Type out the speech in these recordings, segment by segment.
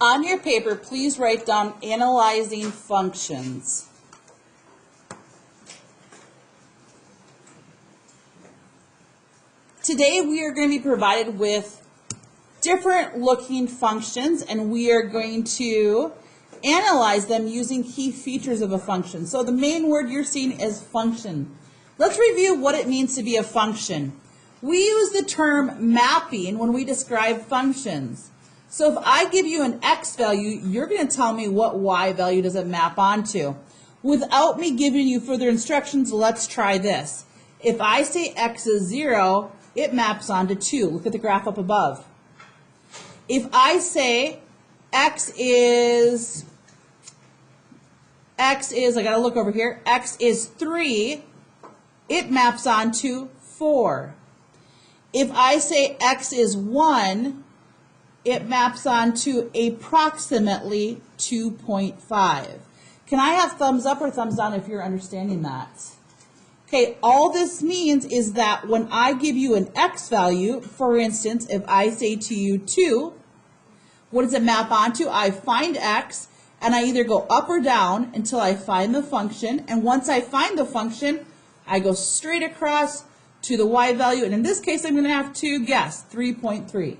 On your paper, please write down analyzing functions. Today we are going to be provided with different looking functions, and we are going to analyze them using key features of a function. So the main word you're seeing is function. Let's review what it means to be a function. We use the term mapping when we describe functions. So if I give you an x value, you're going to tell me what y value does it map onto. Without me giving you further instructions, let's try this. If I say x is 0, it maps onto 2. Look at the graph up above. If I say x is, I gotta look over here, x is 3, it maps onto 4. If I say x is 1, it maps onto approximately 2.5. Can I have thumbs up or thumbs down if you're understanding that? Okay, all this means is that when I give you an x value, for instance, if I say to you 2, what does it map onto? I find x, and I either go up or down until I find the function, and once I find the function, I go straight across to the y value, and in this case, I'm going to have to guess, 3.3.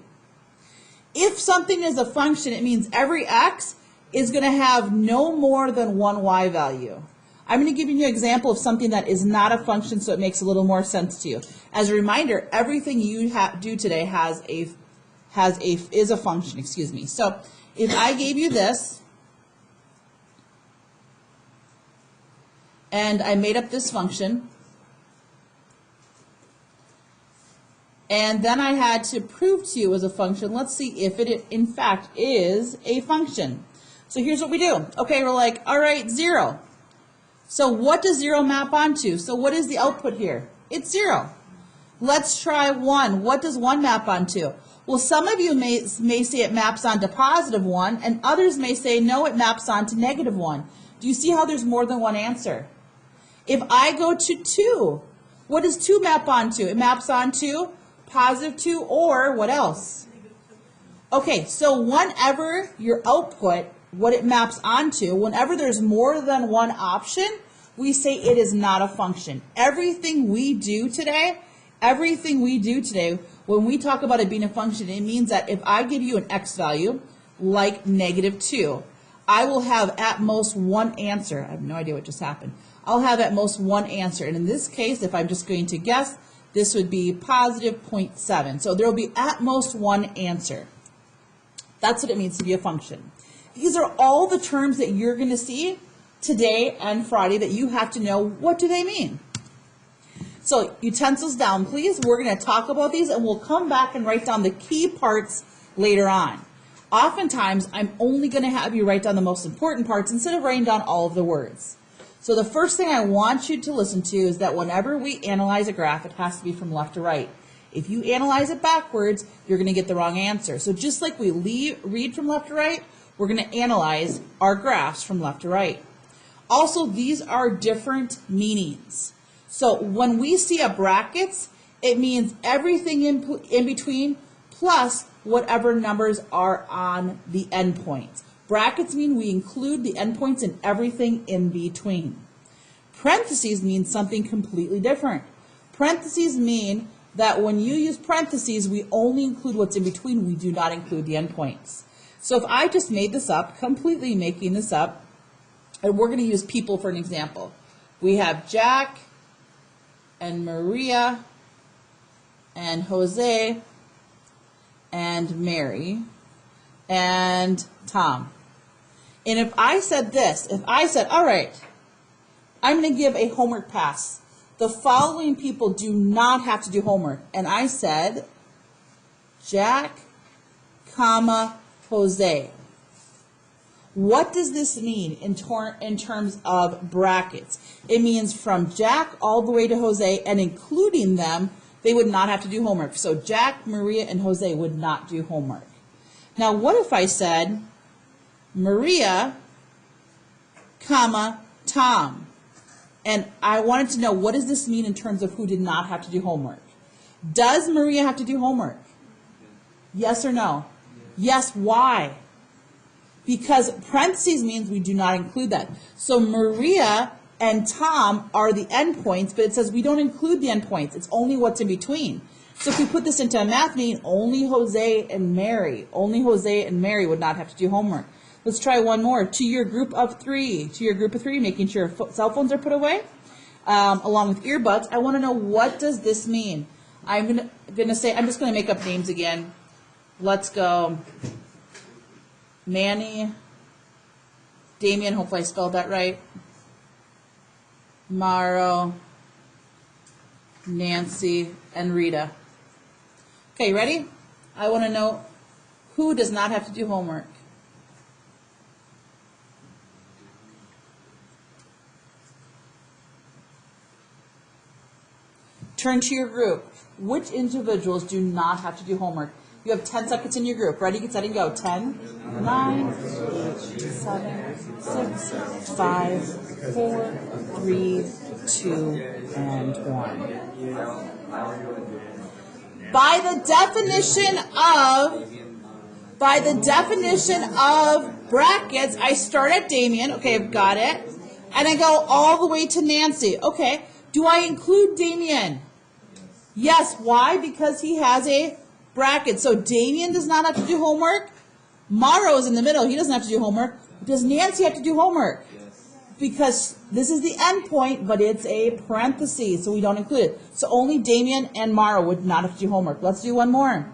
If something is a function, it means every x is going to have no more than one y value. I'm going to give you an example of something that is not a function, so it makes a little more sense to you. As a reminder, everything you do today is a function. Excuse me. So if I gave you this, and I made up this function, and then I had to prove to you as a function, let's see if it in fact is a function. So here's what we do. Okay, we're like, all right, 0. So what does 0 map onto? So what is the output here? It's 0. Let's try 1. What does 1 map onto? Well, some of you may say it maps onto positive 1, and others may say, no, it maps onto negative 1. Do you see how there's more than one answer? If I go to 2, what does 2 map onto? It maps onto positive 2 or what else? Okay, so whenever your output, what it maps onto, whenever there's more than one option, we say it is not a function. Everything we do today, when we talk about it being a function, it means that if I give you an x value, like negative 2, I will have at most one answer. I have no idea what just happened. I'll have at most one answer. And in this case, if I'm just going to guess, this would be positive 0.7. So there will be at most one answer. That's what it means to be a function. These are all the terms that you're going to see today and Friday that you have to know, what do they mean? So utensils down, please. We're going to talk about these, and we'll come back and write down the key parts later on. Oftentimes, I'm only going to have you write down the most important parts instead of writing down all of the words. So the first thing I want you to listen to is that whenever we analyze a graph, it has to be from left to right. If you analyze it backwards, you're going to get the wrong answer. So just like we read from left to right, we're going to analyze our graphs from left to right. Also, these are different meanings. So when we see a brackets, it means everything in between plus whatever numbers are on the endpoints. Brackets mean we include the endpoints and everything in between. Parentheses mean something completely different. Parentheses mean that when you use parentheses, we only include what's in between. We do not include the endpoints. So if I just made this up, completely making this up, and we're going to use people for an example. We have Jack and Maria and Jose and Mary and Tom. And if I said this, if I said, all right, I'm going to give a homework pass. The following people do not have to do homework. And I said, Jack, comma, Jose. What does this mean in terms of brackets? It means from Jack all the way to Jose, and including them, they would not have to do homework. So Jack, Maria, and Jose would not do homework. Now, what if I said Maria, comma, Tom? And I wanted to know, what does this mean in terms of who did not have to do homework? Does Maria have to do homework? Yes or no? Yes, why? because parentheses means we do not include that. So Maria and Tom are the endpoints, but it says we don't include the endpoints. It's only what's in between. So if we put this into a math meeting, only Jose and Mary would not have to do homework. Let's try one more. To your group of three, making sure cell phones are put away, along with earbuds. I want to know, what does this mean? I'm gonna say, I'm just gonna make up names again. Let's go. Manny, Damien, hopefully I spelled that right. Maro, Nancy, and Rita. Okay, ready? I want to know, who does not have to do homework? Turn to your group. Which individuals do not have to do homework? You have 10 seconds in your group. Ready, get set, and go. 10, 9, 8, 7, 6, 5, 4, 3, 2, and 1. By the definition of brackets, I start at Damien. Okay, I've got it. And I go all the way to Nancy. Okay, do I include Damien? Yes, why? Because he has a bracket. So Damien does not have to do homework. Maro is in the middle. He doesn't have to do homework. Does Nancy have to do homework? Because this is the end point, but it's a parenthesis, so we don't include it. So only Damien and Mara would not have to do homework. Let's do one more.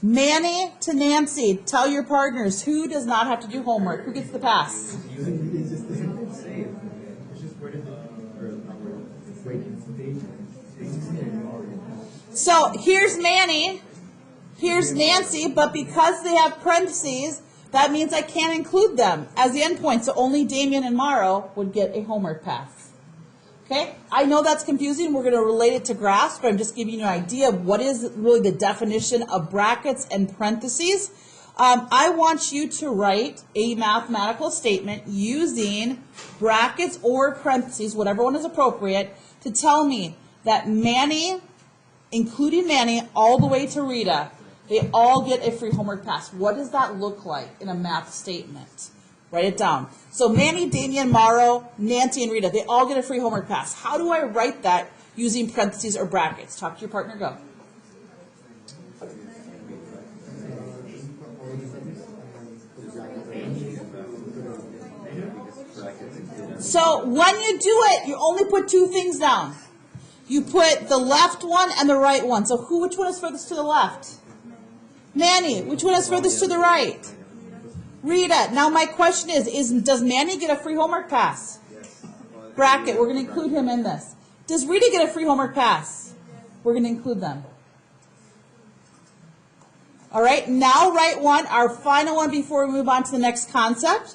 Manny to Nancy. Tell your partners, who does not have to do homework? Who gets the pass? So here's Manny. Here's Nancy, but because they have parentheses, that means I can't include them as the endpoint. So only Damien and Maro would get a homework pass. Okay? I know that's confusing. We're going to relate it to graphs, but I'm just giving you an idea of what is really the definition of brackets and parentheses. I want you to write a mathematical statement using brackets or parentheses, whatever one is appropriate, to tell me that Manny, including Manny, all the way to Rita, they all get a free homework pass. What does that look like in a math statement? Write it down. So Manny, Damien, Maro, Nancy, and Rita, they all get a free homework pass. How do I write that using parentheses or brackets? Talk to your partner, go. So when you do it, you only put two things down. You put the left one and the right one. So which one is furthest to the left? Manny. Which one is furthest to the right? Rita. Now my question is does Manny get a free homework pass? Bracket. We're going to include him in this. Does Rita get a free homework pass? We're going to include them. All right. Now write one, our final one before we move on to the next concept.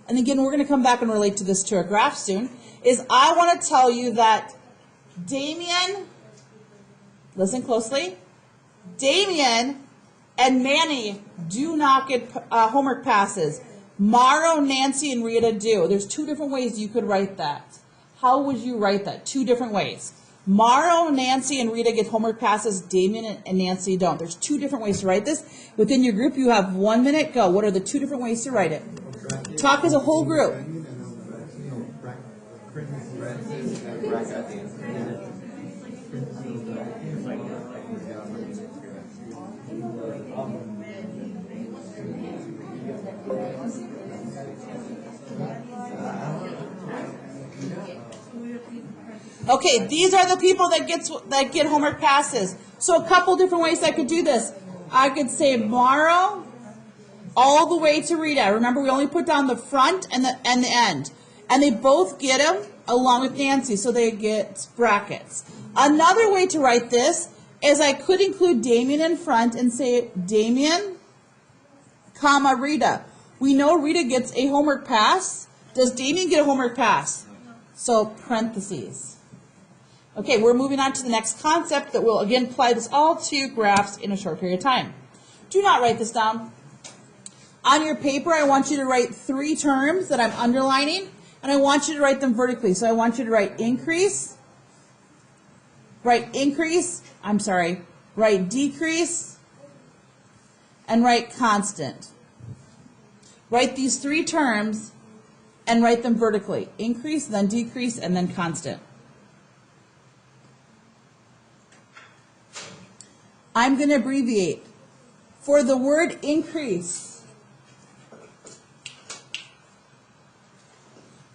And again, we're going to come back and relate to this to a graph soon, is I want to tell you that Damien, listen closely, Damien and Manny do not get homework passes. Maro, Nancy, and Rita do. There's two different ways you could write that. How would you write that? Two different ways. Maro, Nancy, and Rita get homework passes. Damien and Nancy don't. There's two different ways to write this. Within your group, you have 1 minute. Go. What are the two different ways to write it? Talk as a whole group. Okay, these are the people that get homework passes. So a couple different ways I could do this. I could say Maro all the way to Rita. Remember, we only put down the front and the end. And they both get them along with Nancy, so they get brackets. Another way to write this is I could include Damien in front and say Damien, comma, Rita. We know Rita gets a homework pass. Does Damien get a homework pass? So parentheses. Okay, we're moving on to the next concept that will again apply this all to graphs in a short period of time. Do not write this down. On your paper, I want you to write 3 terms that I'm underlining, and I want you to write them vertically. So I want you to write write decrease, and write constant. Write these three terms and write them vertically. Increase, then decrease, and then constant. I'm going to abbreviate. For the word increase,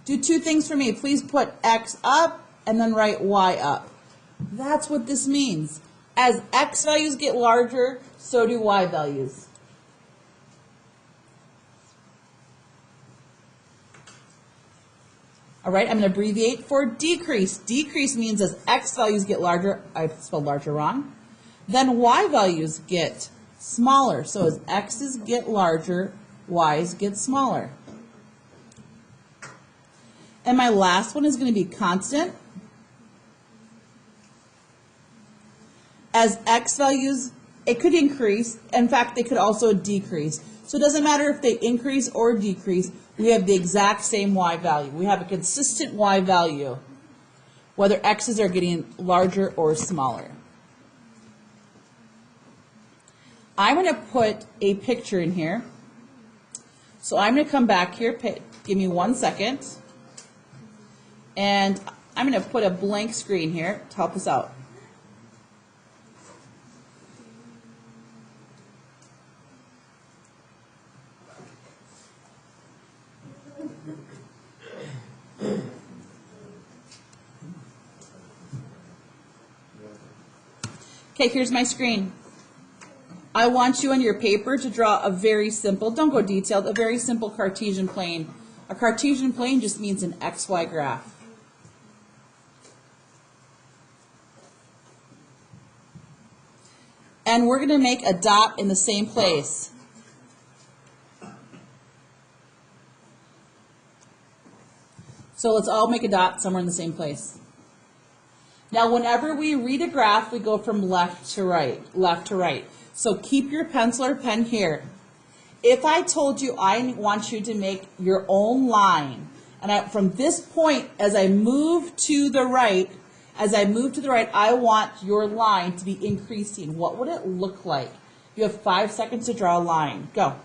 do two things for me. Please put X up and then write Y up. That's what this means. As X values get larger, so do Y values. All right, I'm going to abbreviate for decrease. Decrease means as X values get larger, I spelled larger wrong, then Y values get smaller. So as X's get larger, Y's get smaller. And my last one is going to be constant. As X values, it could increase. In fact, they could also decrease. So it doesn't matter if they increase or decrease. We have the exact same Y value. We have a consistent Y value, whether X's are getting larger or smaller. I'm going to put a picture in here. So I'm going to come back here. Give me 1 second. And I'm going to put a blank screen here to help us out. Okay, here's my screen. I want you on your paper to draw a very simple, don't go detailed, a very simple Cartesian plane. A Cartesian plane just means an XY graph. And we're going to make a dot in the same place. So let's all make a dot somewhere in the same place. Now, whenever we read a graph, we go from left to right, left to right. So keep your pencil or pen here. If I told you I want you to make your own line, and from this point, as I move to the right, I want your line to be increasing. What would it look like? You have 5 seconds to draw a line. Go.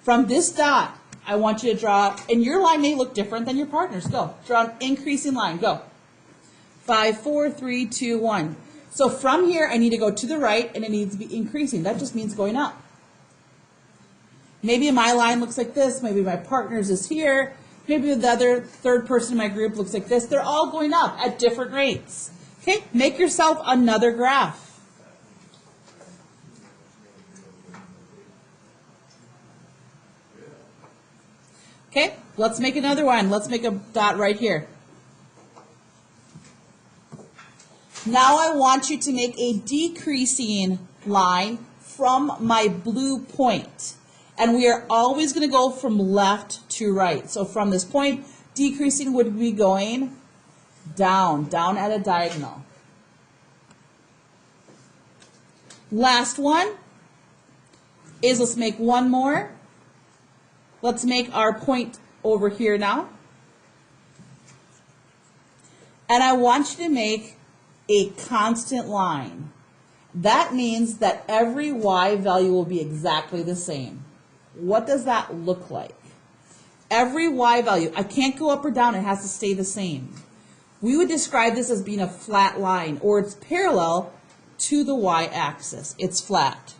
From this dot, I want you to draw, and your line may look different than your partner's. Go. Draw an increasing line. Go. 5, 4, 3, 2, 1. So from here, I need to go to the right, and it needs to be increasing. That just means going up. Maybe my line looks like this. Maybe my partner's is here. Maybe the other third person in my group looks like this. They're all going up at different rates. Okay, make yourself another graph. Okay, let's make another one. Let's make a dot right here. Now I want you to make a decreasing line from my blue point. And we are always going to go from left to right. So from this point, decreasing would be going down, down at a diagonal. Last one is, let's make one more. Let's make our point over here now. And I want you to make a constant line. That means that every Y value will be exactly the same. What does that look like? Every Y value, I can't go up or down, it has to stay the same. We would describe this as being a flat line, or it's parallel to the Y axis. It's flat.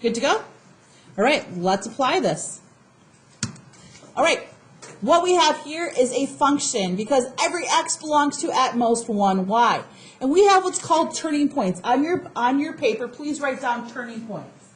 Good to go? All right, let's apply this. All right, what we have here is a function because every x belongs to at most one y. And we have what's called turning points. On your paper, please write down turning points.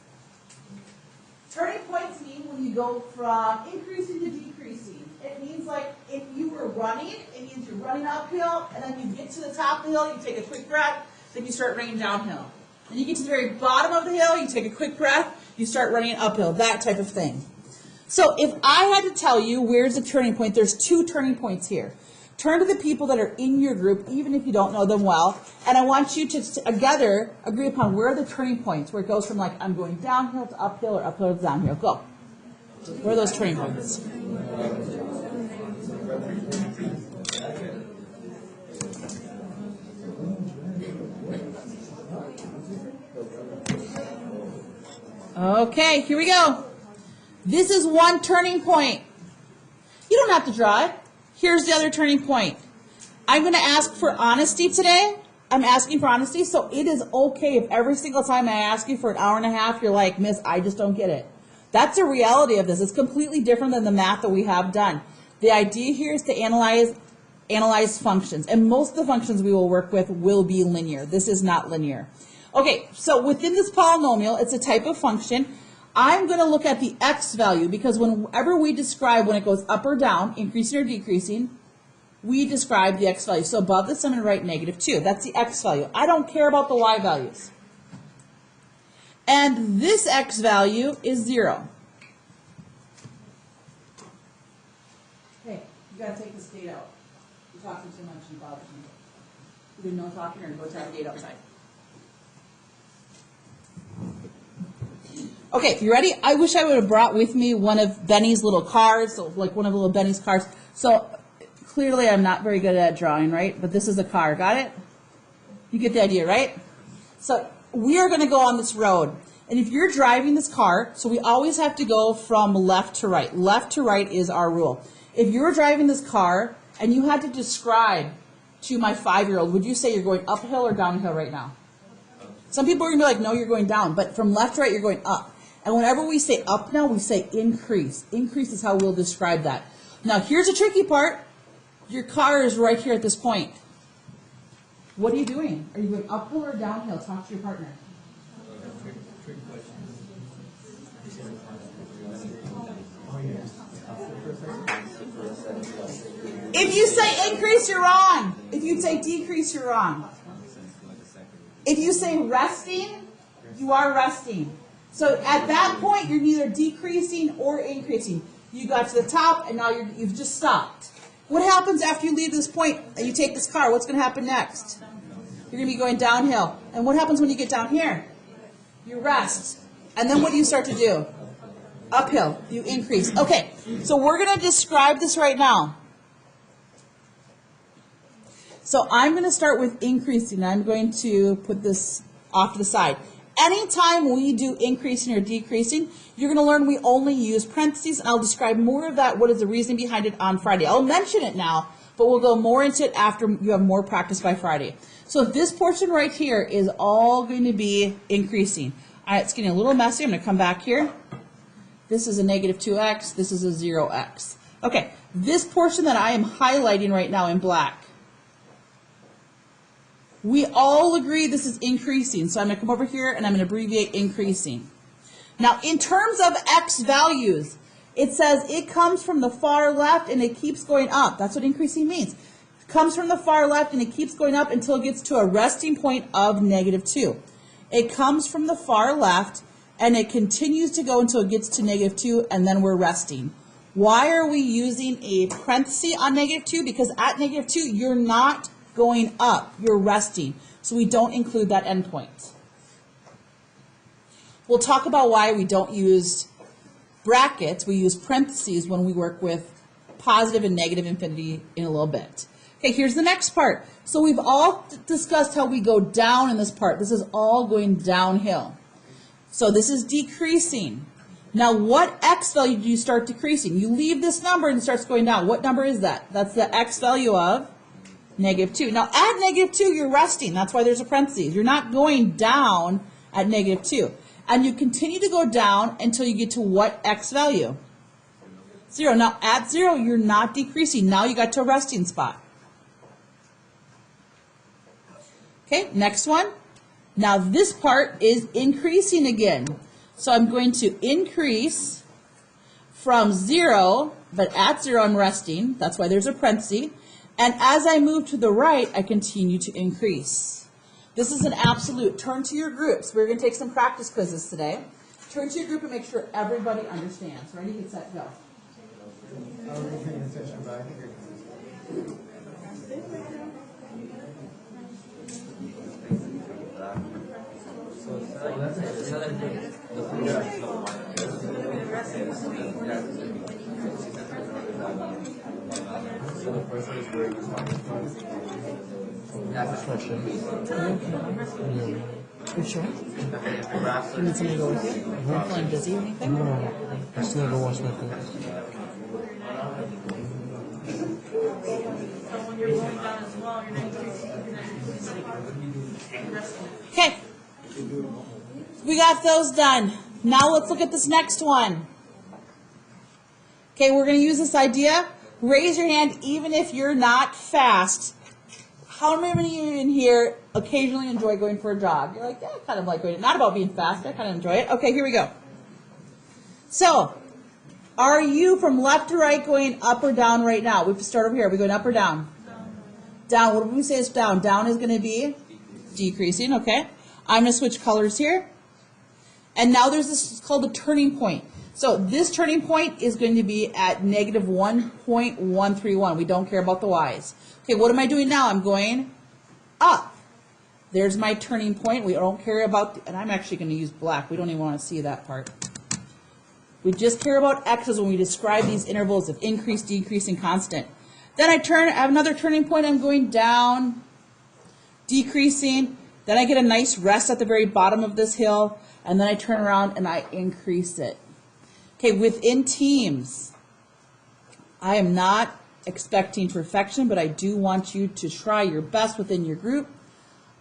Turning points mean when you go from increasing to decreasing. It means like if you were running, it means you're running uphill, and then you get to the top of the hill, you take a quick breath, then you start running downhill. Then you get to the very bottom of the hill, you take a quick breath, you start running uphill, that type of thing. So if I had to tell you where's the turning point, there's two turning points here. Turn to the people that are in your group, even if you don't know them well, and I want you to together agree upon where are the turning points, where it goes from like I'm going downhill to uphill or uphill to downhill. Go. Where are those turning points? Okay, here we go. This is one turning point. You don't have to draw it. Here's the other turning point. I'm going to ask for honesty today. I'm asking for honesty, so it is okay if every single time I ask you for an hour and a half, you're like, Miss, I just don't get it. That's the reality of this. It's completely different than the math that we have done. The idea here is to analyze functions, and most of the functions we will work with will be linear. This is not linear. Okay, so within this polynomial, it's a type of function. I'm going to look at the x value because whenever we describe when it goes up or down, increasing or decreasing, we describe the x value. So above this, I'm going to write -2. That's the x value. I don't care about the y values. And this x value is 0. Hey, you got to take this date out. You're talking too much and bothers me. You didn't know talking or go try the date outside. Okay, you ready? I wish I would have brought with me one of Benny's little cards, so like one of little Benny's cards. So clearly I'm not very good at drawing, right? But this is a car, got it? You get the idea, right? So we are going to go on this road. And if you're driving this car, so we always have to go from left to right. Left to right is our rule. If you're driving this car and you had to describe to my 5-year-old, would you say you're going uphill or downhill right now? Some people are going to be like, no, you're going down. But from left to right, you're going up. And whenever we say up now, we say increase. Increase is how we'll describe that. Now, here's a tricky part. Your car is right here at this point. What are you doing? Are you going uphill or downhill? Talk to your partner. If you say increase, you're wrong. If you say decrease, you're wrong. If you say resting, you are resting. So at that point, you're neither decreasing or increasing. You got to the top, and now you've just stopped. What happens after you leave this point and you take this car? What's going to happen next? You're going to be going downhill. And what happens when you get down here? You rest. And then what do you start to do? Uphill. You increase. Okay, so we're going to describe this right now. So I'm going to start with increasing. I'm going to put this off to the side. Anytime we do increasing or decreasing, you're going to learn we only use parentheses, and I'll describe more of that, what is the reason behind it on Friday. I'll mention it now, but we'll go more into it after you have more practice by Friday. So this portion right here is all going to be increasing. All right, it's getting a little messy. I'm going to come back here. This is a -2x. This is a 0x. Okay, this portion that I am highlighting right now in black, we all agree this is increasing. So I'm going to come over here and I'm going to abbreviate increasing. Now, in terms of x values, it says it comes from the far left and it keeps going up. That's what increasing means. It comes from the far left and it keeps going up until it gets to a resting point of -2. It comes from the far left and it continues to go until it gets to -2, and then we're resting. Why are we using a parenthesis on -2? Because at -2, you're not going up, you're resting. So we don't include that endpoint. We'll talk about why we don't use brackets. We use parentheses when we work with positive and negative infinity in a little bit. Okay, here's the next part. So we've all discussed how we go down in this part. This is all going downhill. So this is decreasing. Now, what x value do you start decreasing? You leave this number and it starts going down. What number is that? That's the x value of -2. Now, at -2, you're resting. That's why there's a parentheses. You're not going down at -2. And you continue to go down until you get to what x value? 0. Now, at 0, you're not decreasing. Now you got to a resting spot. Okay, next one. Now, this part is increasing again. So I'm going to increase from 0, but at 0, I'm resting. That's why there's a parenthesis. And as I move to the right, I continue to increase. This is an absolute. Turn to your groups. We're going to take some practice quizzes today. Turn to your group and make sure everybody understands. Ready, get set, go. So the first one is where you're talking about. That's the question. You sure? You need somebody to go with you? Feeling busy or anything? No, I still go wash my face. Okay. We got those done. Now let's look at this next one. Okay, we're going to use this idea. Raise your hand even if you're not fast. How many of you in here occasionally enjoy going for a jog? You're like, yeah, I kind of like going. Not about being fast. I kind of enjoy it. Okay, here we go. So, are you from left to right going up or down right now? We have to start over here. Are we going up or down? Down. What do we say is down? Down is going to be decreasing, okay? I'm going to switch colors here. And now there's this, it's called the turning point. So this turning point is going to be at negative 1.131. We don't care about the y's. Okay, what am I doing now? I'm going up. There's my turning point. We don't care about, and I'm actually going to use black. We don't even want to see that part. We just care about x's when we describe these intervals of increase, decrease, and constant. Then I have another turning point. I'm going down, decreasing. Then I get a nice rest at the very bottom of this hill. And then I turn around and I increase it. Okay, within teams, I am not expecting perfection, but I do want you to try your best within your group.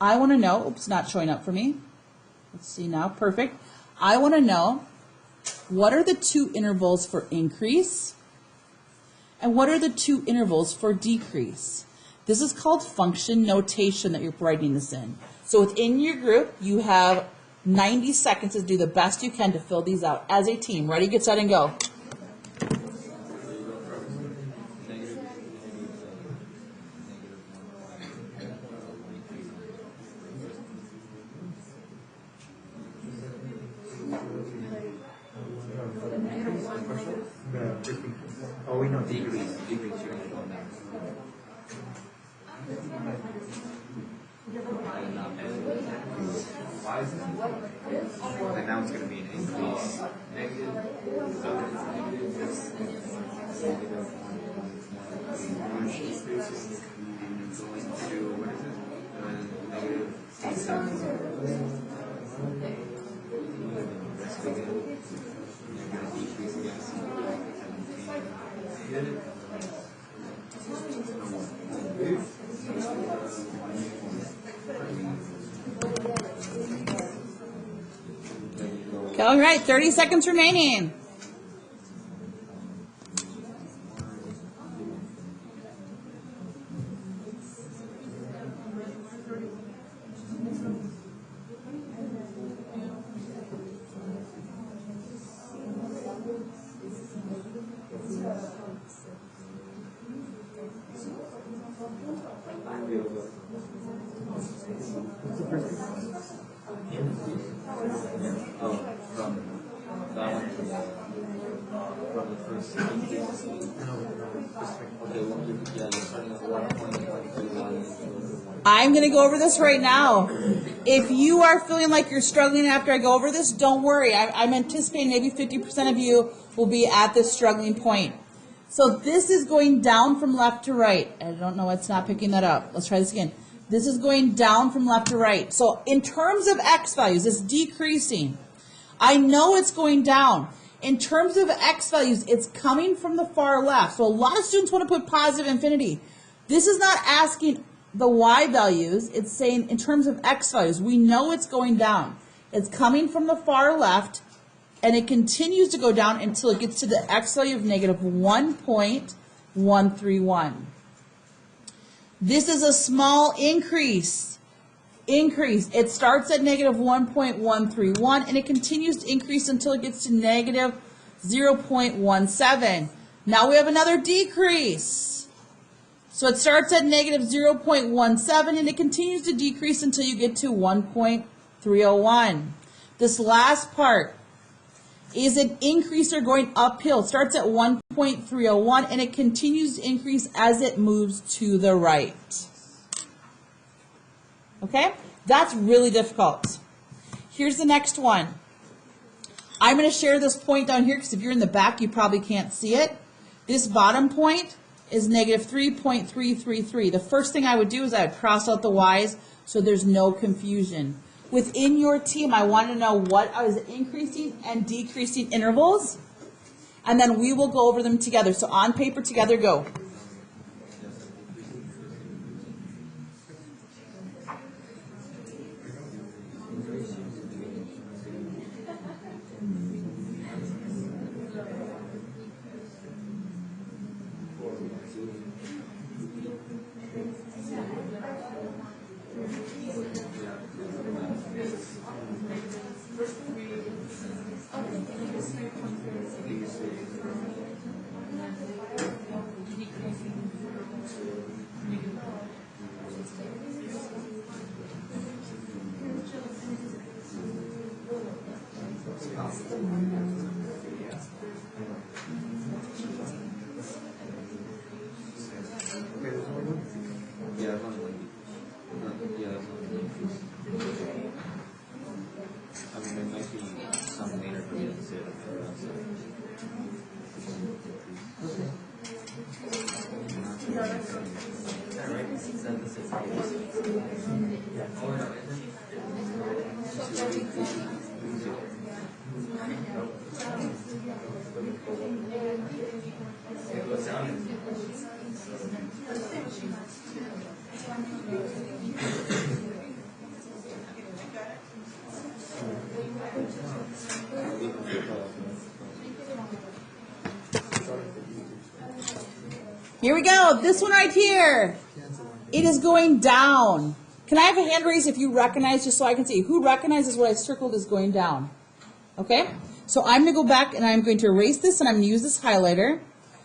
I want to know, oops, not showing up for me. Let's see now, perfect. I want to know, what are the two intervals for increase? And what are the two intervals for decrease? This is called function notation that you're writing this in. So within your group, you have 90 seconds to do the best you can to fill these out as a team. Ready, get set, and go. Oh, we know decrease. Decrease. And now it's going to be an increase. Negative. All right, 30 seconds remaining. I'm going to go over this right now. If you are feeling like you're struggling after I go over this, don't worry. I'm anticipating maybe 50% of you will be at this struggling point. So this is going down from left to right. I don't know, it's not picking that up. Let's try this again. This is going down from left to right. So in terms of x values, it's decreasing. I know it's going down. In terms of x values, it's coming from the far left. So a lot of students want to put positive infinity. This is not asking the y values. It's saying in terms of x values, we know it's going down. It's coming from the far left, and it continues to go down until it gets to the x value of negative 1.131. This is a small increase. It starts at negative 1.131 and it continues to increase until it gets to negative 0.17. Now we have another decrease. So it starts at negative 0.17 and it continues to decrease until you get to 1.301. This last part is an increaser going uphill. It starts at 1.301 and it continues to increase as it moves to the right. Okay? That's really difficult. Here's the next one. I'm going to share this point down here because if you're in the back, you probably can't see it. This bottom point is negative 3.333. The first thing I would do is I would cross out the y's so there's no confusion. Within your team, I want to know what are the increasing and decreasing intervals, and then we will go over them together. So on paper, together, go. Yeah, there's only one. Yeah, there's only one increase. I mean, there might be some later, but we have to say it up there also. Here we go. This one right here. It is going down. Can I have a hand raise if you recognize, just so I can see? Who recognizes what I circled is going down? Okay? So I'm going to go back and I'm going to erase this and I'm going to use this highlighter.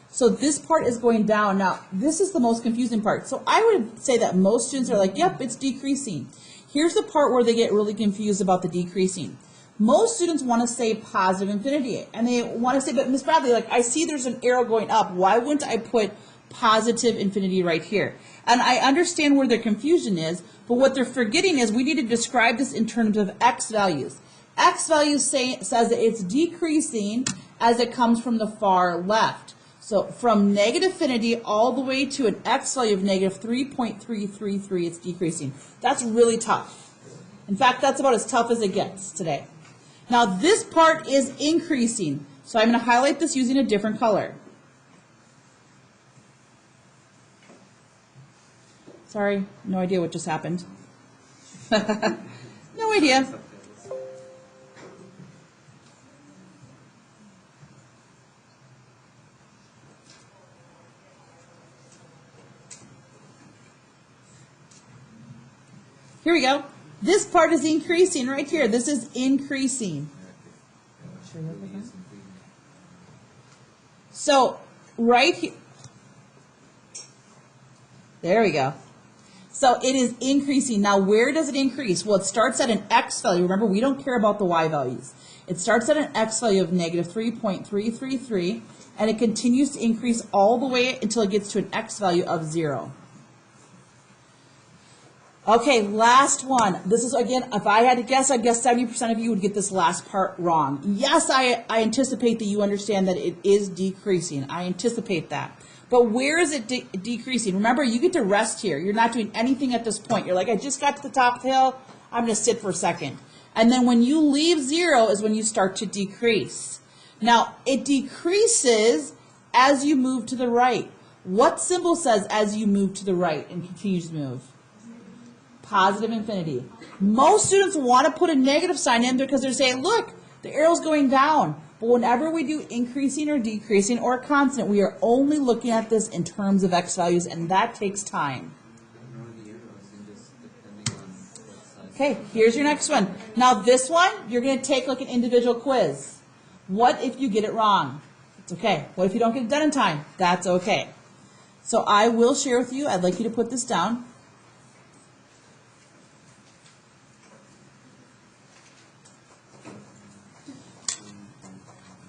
So this part is going down. Now, this is the most confusing part. So I would say that most students are like, yep, it's decreasing. Here's the part where they get really confused about the decreasing. Most students want to say positive infinity. And they want to say, but Miss Bradley, like I see there's an arrow going up. Why wouldn't I put positive infinity right here? And I understand where their confusion is, but what they're forgetting is we need to describe this in terms of x values. X value says that it's decreasing as it comes from the far left. So from negative infinity all the way to an x value of negative 3.333, it's decreasing. That's really tough. In fact, that's about as tough as it gets today. Now this part is increasing. So I'm going to highlight this using a different color. Sorry, no idea what just happened. No idea. Here we go. This part is increasing right here. This is increasing. So right here, there we go. So it is increasing. Now where does it increase? Well, it starts at an x value. Remember, we don't care about the y values. It starts at an x value of negative 3.333, and it continues to increase all the way until it gets to an x value of 0. Okay, last one. This is, again, if I had to guess, I'd guess 70% of you would get this last part wrong. Yes, I anticipate that you understand that it is decreasing. I anticipate that. But where is it decreasing? Remember, you get to rest here. You're not doing anything at this point. You're like, I just got to the top of the hill. I'm going to sit for a second. And then when you leave 0 is when you start to decrease. Now, it decreases as you move to the right. What symbol says as you move to the right and continues to move? Positive infinity. Most students want to put a negative sign in because they're saying, look, the arrow's going down. But whenever we do increasing or decreasing or a constant, we are only looking at this in terms of x values, and that takes time. Okay, here's your next one. Now this one, you're going to take like an individual quiz. What if you get it wrong? It's okay. What if you don't get it done in time? That's okay. So I will share with you, I'd like you to put this down.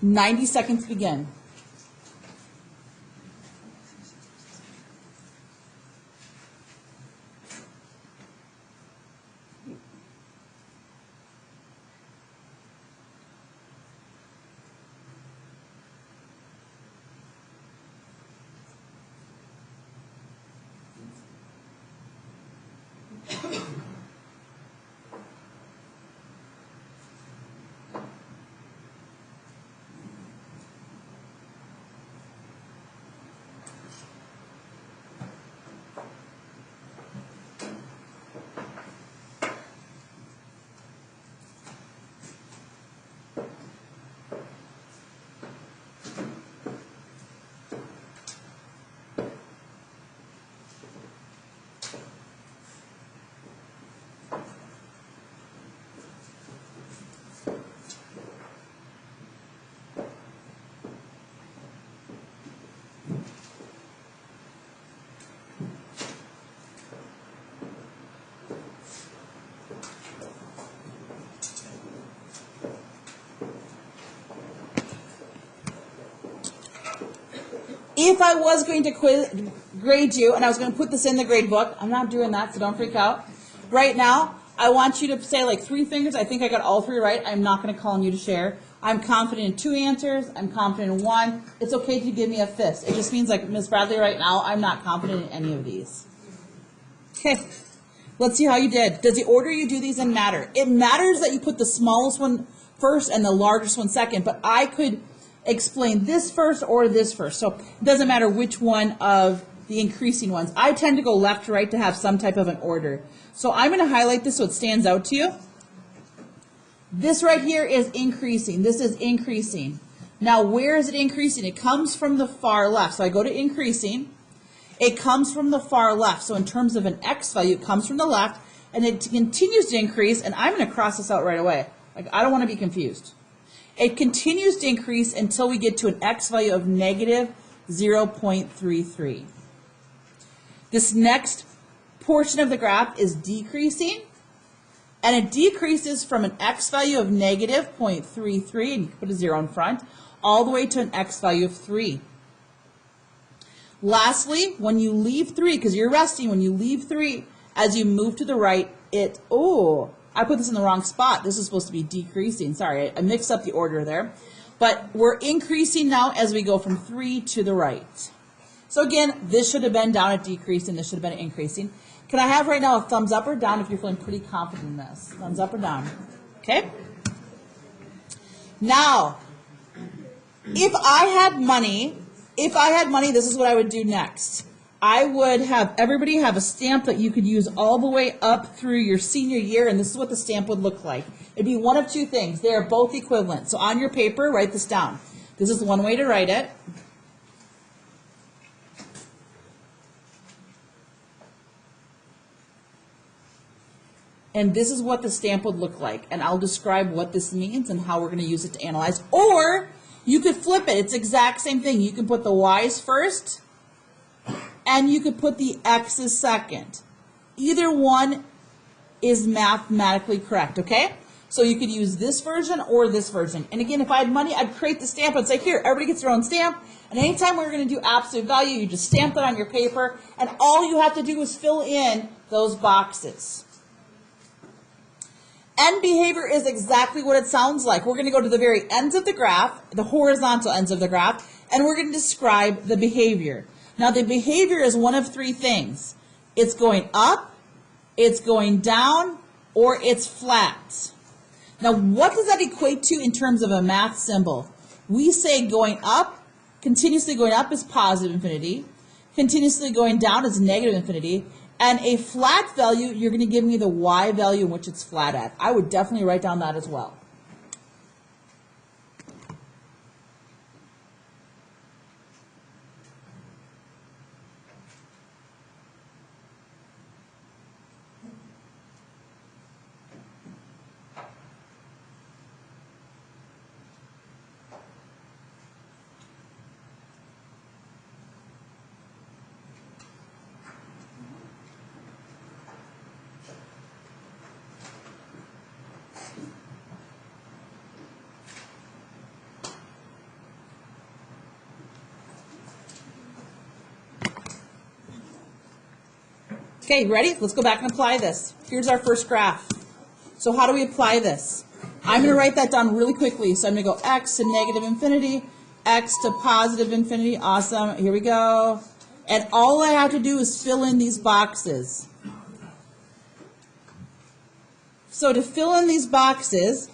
"90 seconds begin." If I was going to grade you, and I was going to put this in the grade book, I'm not doing that, so don't freak out. Right now, I want you to say like 3 fingers. I think I got all 3 right. I'm not going to call on you to share. I'm confident in 2 answers. I'm confident in 1. It's okay to give me a fist. It just means like Ms. Bradley right now, I'm not confident in any of these. Okay, let's see how you did. Does the order you do these in matter? It matters that you put the smallest one first and the largest one second, but I could explain this first or this first. So it doesn't matter which one of the increasing ones. I tend to go left to right to have some type of an order. So I'm going to highlight this so it stands out to you. This right here is increasing. This is increasing. Now, where is it increasing? It comes from the far left. So I go to increasing. It comes from the far left. So in terms of an x value, it comes from the left, and it continues to increase, and I'm going to cross this out right away. Like, I don't want to be confused. It continues to increase until we get to an x value of negative 0.33. This next portion of the graph is decreasing, and it decreases from an x value of negative 0.33, and you can put a 0 in front, all the way to an x value of 3. Lastly, when you leave 3, because you're resting, when you leave 3, as you move to the right, I put this in the wrong spot. This is supposed to be decreasing. Sorry, I mixed up the order there. But we're increasing now as we go from 3 to the right. So again, this should have been down at decreasing. This should have been increasing. Can I have right now a thumbs up or down if you're feeling pretty confident in this? Thumbs up or down. Okay? Now, if I had money, this is what I would do next. I would have everybody have a stamp that you could use all the way up through your senior year, and this is what the stamp would look like. It'd be one of 2 things. They are both equivalent. So on your paper, write this down. This is one way to write it. And this is what the stamp would look like. And I'll describe what this means and how we're going to use it to analyze. Or you could flip it. It's the exact same thing. You can put the y's first, and you could put the x's second. Either one is mathematically correct, okay? So you could use this version or this version. And again, if I had money, I'd create the stamp and say, here, everybody gets their own stamp. And anytime we're going to do absolute value, you just stamp that on your paper, and all you have to do is fill in those boxes. End behavior is exactly what it sounds like. We're going to go to the very ends of the graph, the horizontal ends of the graph, and we're going to describe the behavior. Now, the behavior is one of 3 things. It's going up, it's going down, or it's flat. Now, what does that equate to in terms of a math symbol? We say going up, continuously going up is positive infinity, continuously going down is negative infinity, and a flat value, you're going to give me the y value in which it's flat at. I would definitely write down that as well. Okay, ready? Let's go back and apply this. Here's our first graph. So how do we apply this? I'm going to write that down really quickly. So I'm going to go x to negative infinity, x to positive infinity. Awesome. Here we go. And all I have to do is fill in these boxes. So to fill in these boxes,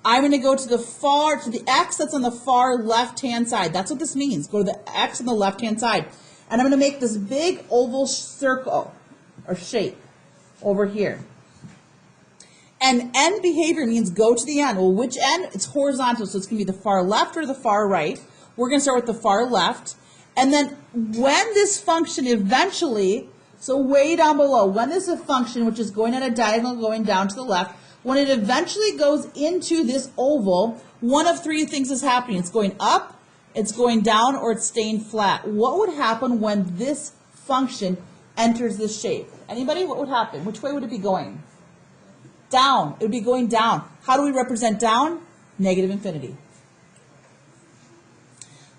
I'm going to go to the x that's on the far left-hand side. That's what this means. Go to the x on the left-hand side. And I'm going to make this big oval circle or shape over here. And end behavior means go to the end. Well, which end? It's horizontal, so it's going to be the far left or the far right. We're going to start with the far left. And then when this function eventually, so way down below, when this is a function which is going at a diagonal going down to the left, when it eventually goes into this oval, one of 3 things is happening. It's going up, it's going down, or it's staying flat. What would happen when this function enters this shape? Anybody? What would happen? Which way would it be going? Down. It would be going down. How do we represent down? Negative infinity.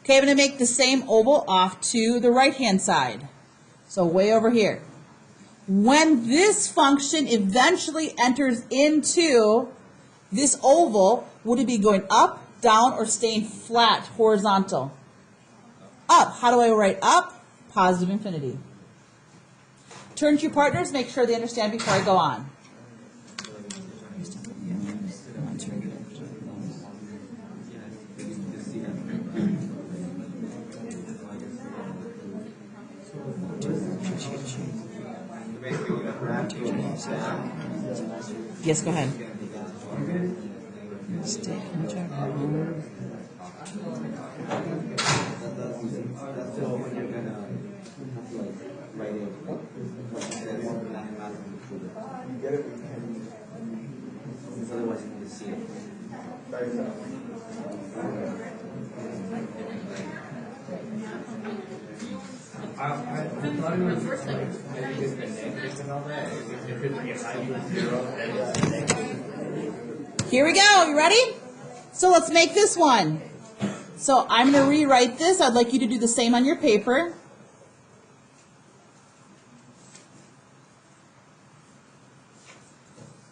Okay, I'm going to make the same oval off to the right-hand side. So way over here. When this function eventually enters into this oval, would it be going up, down, or staying flat, horizontal? Up. How do I write up? Positive infinity. Turn to your partners, make sure they understand before I go on. Yes, go ahead. Otherwise, you can see it. Here we go. You ready? So let's make this one. So I'm going to rewrite this. I'd like you to do the same on your paper.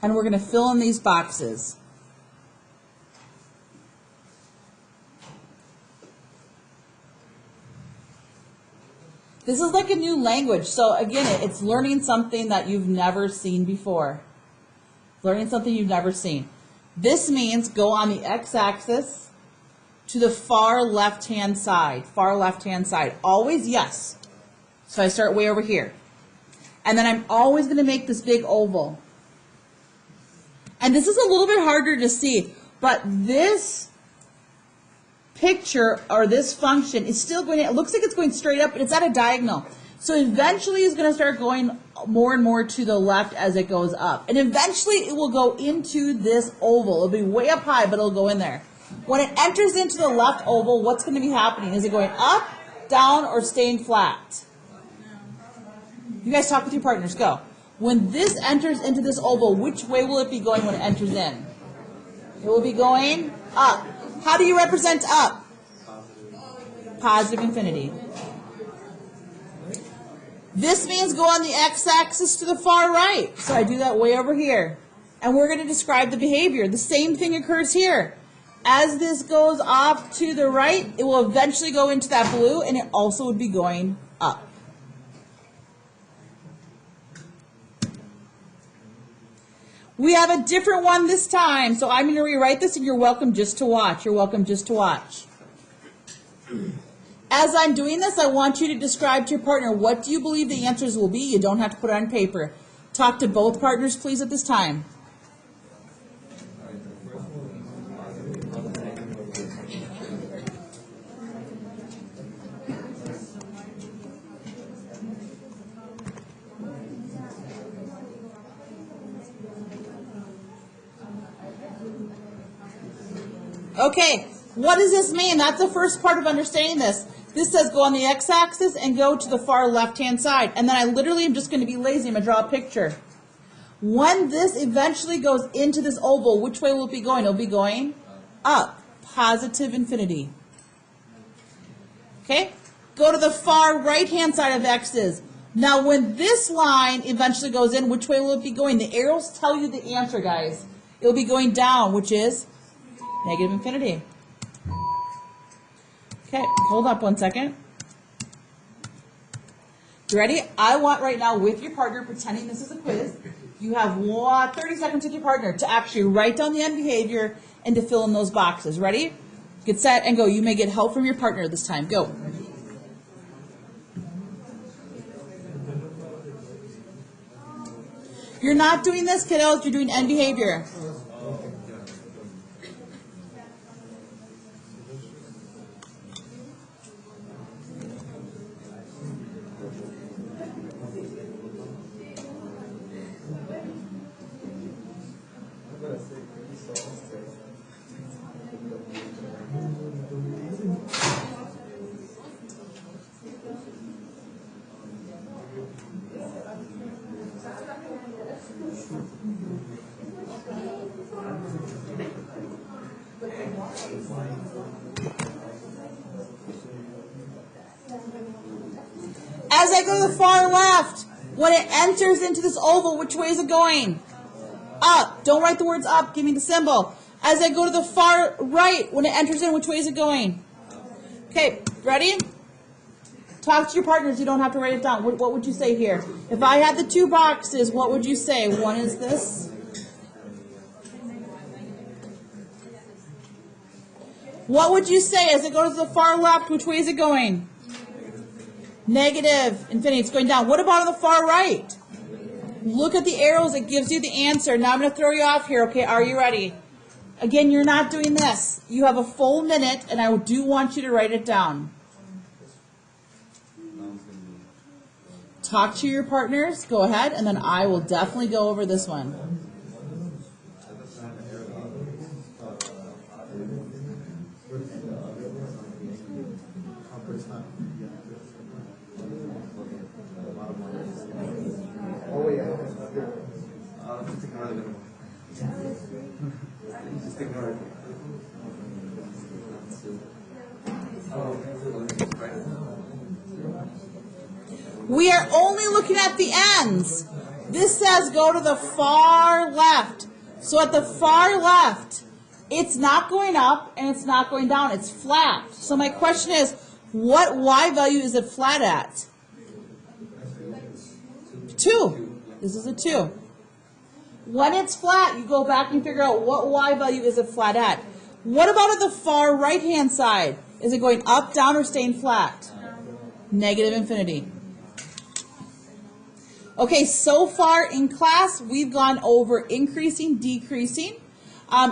And we're going to fill in these boxes. This is like a new language. So again, it's learning something that you've never seen before. Learning something you've never seen. This means go on the x-axis to the far left-hand side. Far left-hand side. Always yes. So I start way over here. And then I'm always going to make this big oval. And this is a little bit harder to see, but this picture or this function is still going to, it looks like it's going straight up, but it's at a diagonal. So eventually it's going to start going more and more to the left as it goes up. And eventually it will go into this oval. It'll be way up high, but it'll go in there. When it enters into the left oval, what's going to be happening? Is it going up, down, or staying flat? You guys talk with your partners. Go. When this enters into this oval, which way will it be going when it enters in? It will be going up. How do you represent up? Positive infinity. This means go on the x-axis to the far right. So I do that way over here. And we're going to describe the behavior. The same thing occurs here. As this goes off to the right, it will eventually go into that blue, and it also would be going up. We have a different one this time, so I'm going to rewrite this, and you're welcome just to watch. You're welcome just to watch. As I'm doing this, I want you to describe to your partner, what do you believe the answers will be? You don't have to put it on paper. Talk to both partners, please, at this time. Okay, what does this mean? That's the first part of understanding this. This says go on the x-axis and go to the far left-hand side. And then I literally am just going to be lazy. I'm going to draw a picture. When this eventually goes into this oval, which way will it be going? It'll be going up. Positive infinity. Okay? Go to the far right-hand side of x's. Now, when this line eventually goes in, which way will it be going? The arrows tell you the answer, guys. It'll be going down, which is negative infinity. Okay, hold up one second. You ready? I want right now with your partner, pretending this is a quiz, you have 30 seconds with your partner to actually write down the end behavior and to fill in those boxes. Ready? Get set and go. You may get help from your partner this time. Go. You're not doing this, kiddos. You're doing end behavior. As I go to the far left, when it enters into this oval, which way is it going? Up. Don't write the words up. Give me the symbol. As I go to the far right, when it enters in, which way is it going? Okay, ready? Talk to your partners. You don't have to write it down. What would you say here? If I had the two boxes, what would you say? One is this. What would you say as it goes to the far left? Which way is it going? Negative infinity. It's going down. What about on the far right? Look at the arrows. It gives you the answer. Now I'm going to throw you off here. Okay, are you ready? Again, you're not doing this. You have a full minute, and I do want you to write it down. Talk to your partners. Go ahead, and then I will definitely go over this one. Just ignore the middle one. Just ignore it. We are only looking at the ends. This says go to the far left. So at the far left, it's not going up and it's not going down. It's flat. So my question is, what y value is it flat at? 2. This is a 2. When it's flat, you go back and figure out what y value is it flat at. What about at the far right-hand side? Is it going up, down, or staying flat? Negative infinity. Okay, so far in class, we've gone over increasing, decreasing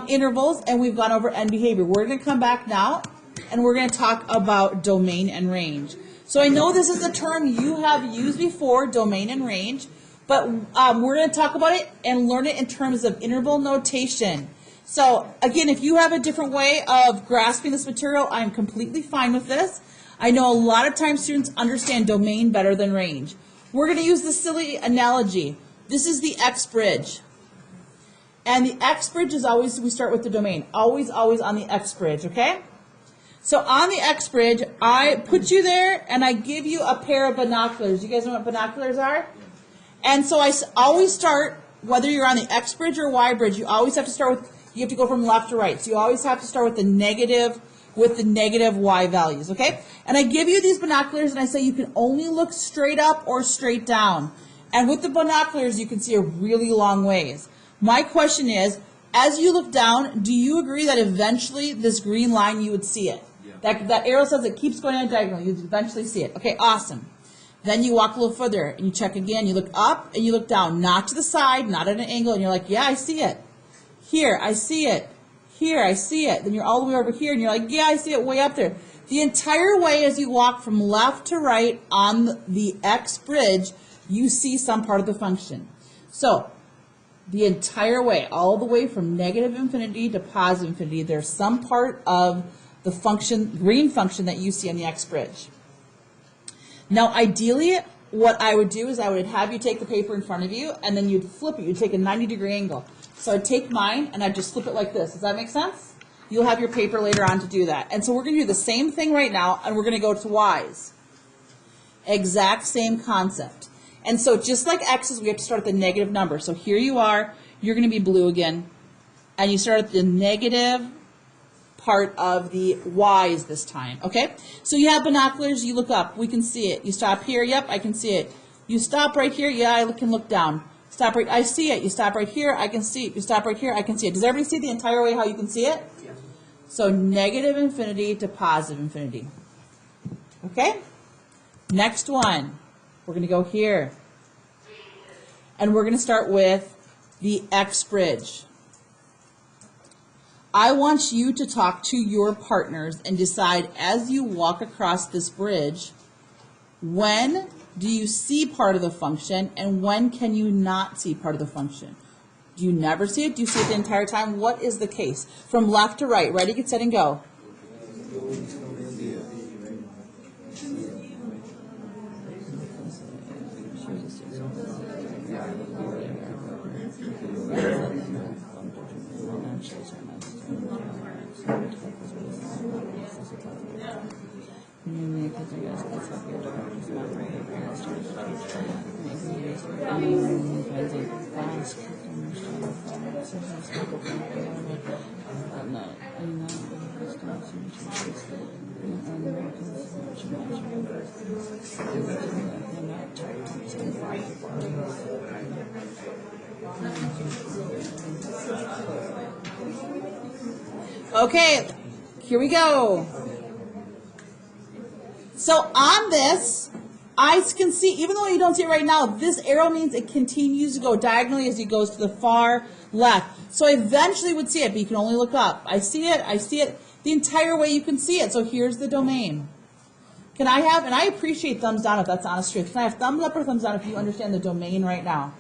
intervals, and we've gone over end behavior. We're going to come back now, and we're going to talk about domain and range. So I know this is a term you have used before, domain and range, but we're going to talk about it and learn it in terms of interval notation. So again, if you have a different way of grasping this material, I'm completely fine with this. I know a lot of times students understand domain better than range. We're going to use this silly analogy. This is the X bridge. And the X bridge is always, we start with the domain. Always, always on the X bridge, okay? So on the X bridge, I put you there and I give you a pair of binoculars. You guys know what binoculars are? And so I always start, whether you're on the X bridge or Y bridge, you always have to start with, you have to go from left to right. So you always have to start with the negative y values, okay? And I give you these binoculars and I say you can only look straight up or straight down. And with the binoculars, you can see a really long ways. My question is, as you look down, do you agree that eventually this green line, you would see it? Yeah. That arrow says it keeps going on a diagonal. You eventually see it. Okay, awesome. Then you walk a little further and you check again. You look up and you look down, not to the side, not at an angle, and you're like, yeah, I see it. Here, I see it. Here, I see it. Then you're all the way over here, and you're like, yeah, I see it way up there. The entire way as you walk from left to right on the X bridge, you see some part of the function. So, the entire way, all the way from negative infinity to positive infinity, there's some part of the function, green function, that you see on the X bridge. Now, ideally, what I would do is I would have you take the paper in front of you, and then you'd flip it. You'd take a 90-degree angle. So I'd take mine, and I'd just flip it like this. Does that make sense? You'll have your paper later on to do that. And so we're going to do the same thing right now, and we're going to go to Y's. Exact same concept. And so just like X's, we have to start at the negative number. So here you are. You're going to be blue again. And you start at the negative part of the Y's this time. Okay? So you have binoculars. You look up. We can see it. You stop here. Yep, I can see it. You stop right here. Yeah, I can look down. Stop right, I see it. You stop right here, I can see it. You stop right here, I can see it. Does everybody see the entire way how you can see it? Yes. So negative infinity to positive infinity. Okay? Next one. We're going to go here. And we're going to start with the X bridge. I want you to talk to your partners and decide as you walk across this bridge, when do you see part of the function, and when can you not see part of the function? Do you never see it? Do you see it the entire time? What is the case? From left to right. Ready, get set, and go. Okay, here we go. So on this, I can see, even though you don't see it right now, this arrow means it continues to go diagonally as it goes to the far left. So I eventually would see it, but you can only look up. I see it the entire way you can see it. So here's the domain. Can I have, and I appreciate thumbs down if that's honest truth. Can I have thumbs up or thumbs down if you understand the domain right now?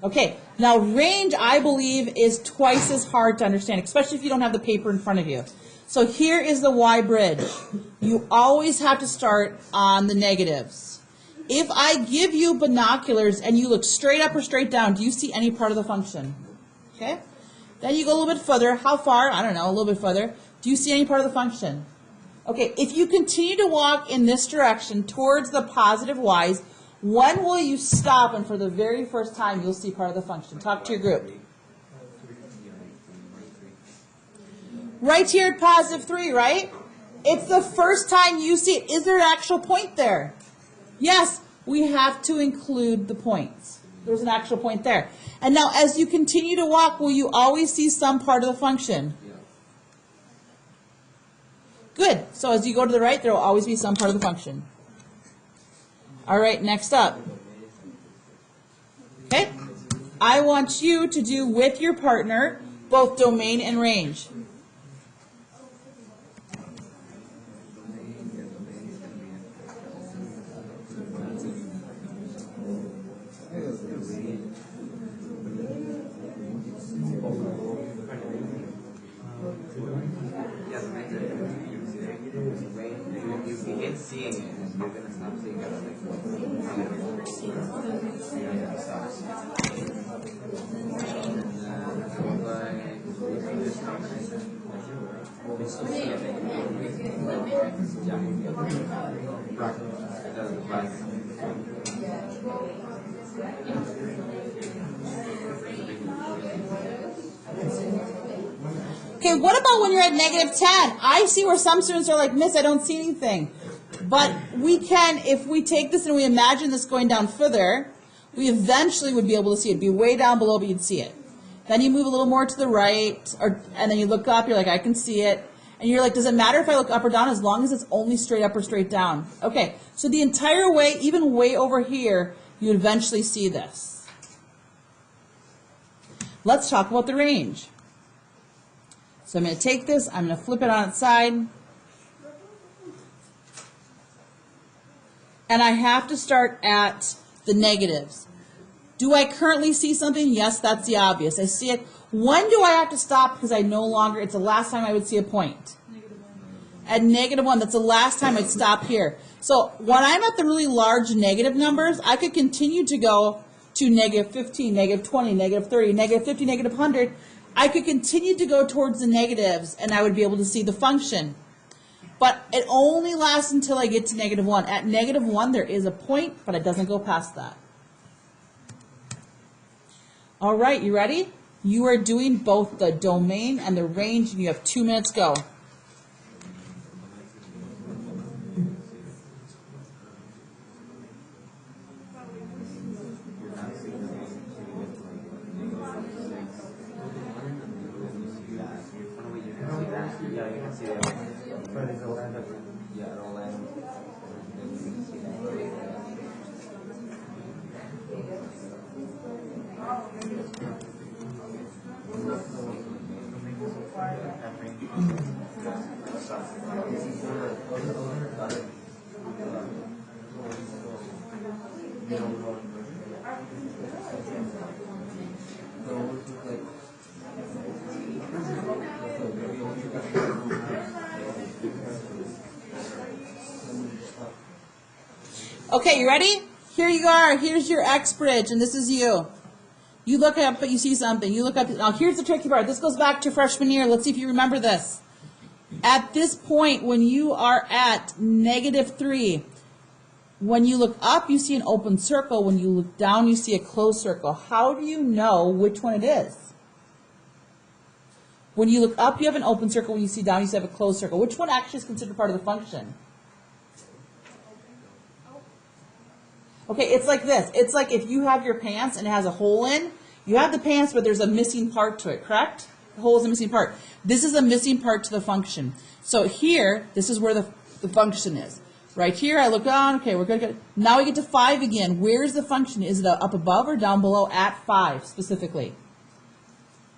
Okay, now range, I believe, is twice as hard to understand, especially if you don't have the paper in front of you. So here is the Y bridge. You always have to start on the negatives. If I give you binoculars and you look straight up or straight down, do you see any part of the function? Okay? Then you go a little bit further. How far? I don't know, a little bit further. Do you see any part of the function? Okay, if you continue to walk in this direction towards the positive Y's, when will you stop and for the very first time you'll see part of the function? Talk to your group. Right here at positive 3, right? It's the first time you see it. Is there an actual point there? Yes, we have to include the points. There's an actual point there. And now as you continue to walk, will you always see some part of the function? Good. So as you go to the right, there will always be some part of the function. All right, next up. Okay? I want you to do with your partner both domain and range. Seeing it, you're gonna stop seeing it. Okay, what about when you're at negative 10? I see where some students are like, Miss, I don't see anything. But we can, if we take this and we imagine this going down further, we eventually would be able to see it. It'd be way down below, but you'd see it. Then you move a little more to the right, and then you look up, you're like, I can see it. And you're like, does it matter if I look up or down as long as it's only straight up or straight down? Okay, so the entire way, even way over here, you would eventually see this. Let's talk about the range. So I'm going to take this, I'm going to flip it on its side. And I have to start at the negatives. Do I currently see something? Yes, that's the obvious. I see it. When do I have to stop because I no longer, it's the last time I would see a point? At -1, that's the last time I'd stop here. So when I'm at the really large negative numbers, I could continue to go to -15, -20, -30, -50, -100. I could continue to go towards the negatives and I would be able to see the function. But it only lasts until I get to -1. At -1, there is a point, but it doesn't go past that. All right, you ready? You are doing both the domain and the range, and you have 2 minutes, go. Yeah, you can see that. But it'll end up, yeah, it'll end. Okay, you ready? Here you are. Here's your X bridge, and this is you. You look up, but you see something. You look up. Now, here's the tricky part. This goes back to freshman year. Let's see if you remember this. At this point, when you are at -3, When you look up, you see an open circle. When you look down, you see a closed circle. How do you know which one it is? When you look up, you have an open circle. When you see down, you have a closed circle. Which one actually is considered part of the function? Okay, it's like this. It's like if you have your pants and it has a hole in, you have the pants, but there's a missing part to it, correct? The hole is a missing part. This is a missing part to the function. So here, this is where the function is. Right here, I look down, okay, we're good. Now we get to 5 again. Where's the function? Is it up above or down below at 5 specifically?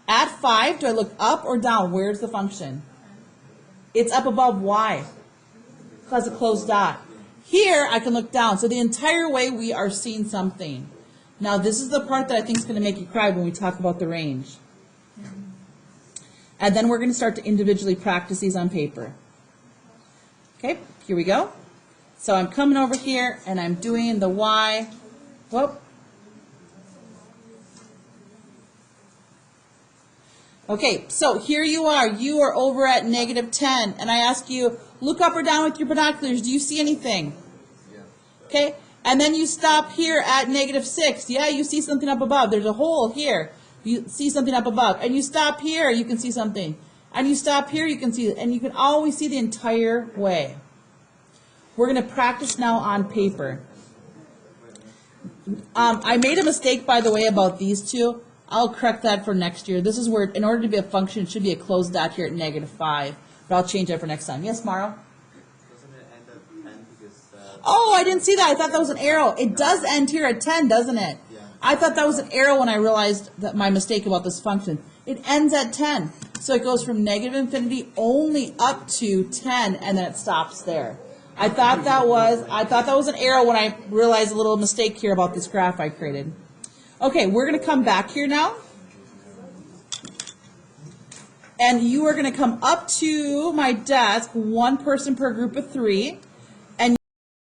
At 5, do I look up or down? Where's the function? It's up above. Why? Because a closed dot. Here, I can look down. So the entire way we are seeing something. Now, this is the part that I think is going to make you cry when we talk about the range. And then we're going to start to individually practice these on paper. Okay, here we go. So I'm coming over here and I'm doing the y. Whoop. Okay, so here you are. You are over at -10, and I ask you, look up or down with your binoculars. Do you see anything? Yeah. Okay, and then you stop here at -6. Yeah, you see something up above. There's a hole here. You see something up above. And you stop here, you can see something. And you stop here, you can see it. And you can always see the entire way. We're going to practice now on paper. I made a mistake, by the way, about these two. I'll correct that for next year. This is where, in order to be a function, it should be a closed dot here at -5. But I'll change that for next time. Yes, Maro? Doesn't it end at 10 because... Oh, I didn't see that. I thought that was an arrow. It does end here at 10, doesn't it? Yeah. I thought that was an arrow when I realized that my mistake about this function. It ends at 10. So it goes from -infinity only up to 10, and then it stops there. I thought that was an arrow when I realized a little mistake here about this graph I created. Okay, we're going to come back here now. And you are going to come up to my desk, one person per group of 3.